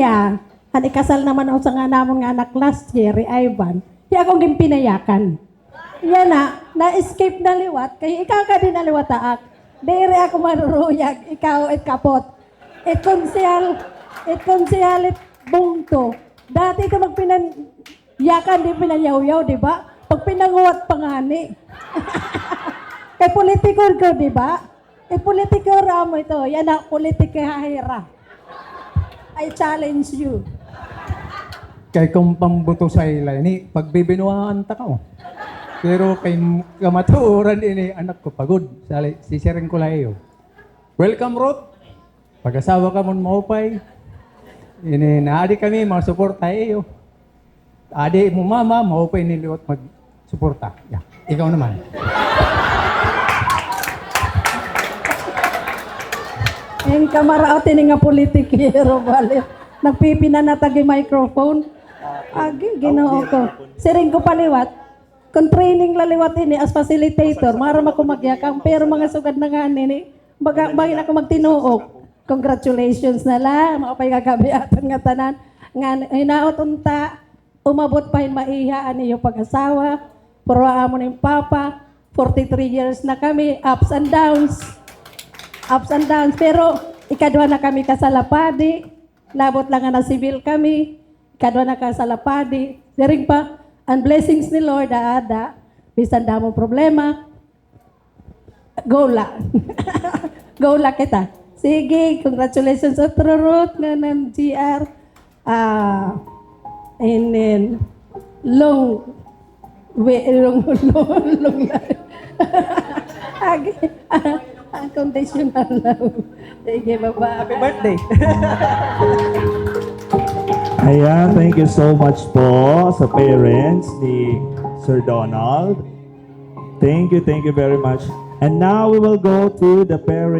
niya, ikasal naman ako sa nga namon nga anak last year, Ivan, di akong gimpinayakan. Yan na-escape na liwat, kaya ikaw ka din na liwat aak. Dere ako maruruyag, ikaw kapot. It bungto. Dati ka magpinayakan, di pinanyaw-yaw, di ba? Pag pinanguwat pangani. Kay politikor ko, di ba? Kay politikor mo ito. Yan ang politikahira. I challenge you. Kay kung pambuto sa ilay, ni pagbibinuhaan ta ka. Pero kay kamatuoran ini anak ko pagod. Sisirin ko layo. Welcome, Ruth. Pag-asawa ka mon maupay. Ini naadi kami mga suporta iyo. Adi mo mama, maupay niliwat mag-suporta. Yeah. Ikaw naman. Yung kamaraot ini nga politikero bali. Nagpipina na tagi microphone. Agi, ginoo ko. Siring ko paliwat. Kung training laliwat ini as facilitator, maram ako magyakang, pero mga sugad na nga nini, bagay ako magtinuok. Congratulations na lang, makapay kagabiatan nga tanan. Nga hinaot unta, umabot pa maihaan niyo pag-asawa, purwaan mo ng papa, 43 years na kami, ups and downs, pero ikadwa na kami kasalapadi, labot lang nga na civil kami, ikadwa na kasalapadi, siring pa, ang blessings ni Lord, bisan damo problema, go lang. Go lang kita. Sige, congratulations sa Ruth nga ng GR. And then, long unconditional love. Sige, bye-bye. Happy birthday. Ayan, thank you so much po sa parents ni Sir Donald. Thank you very much. And now we will go to the parents.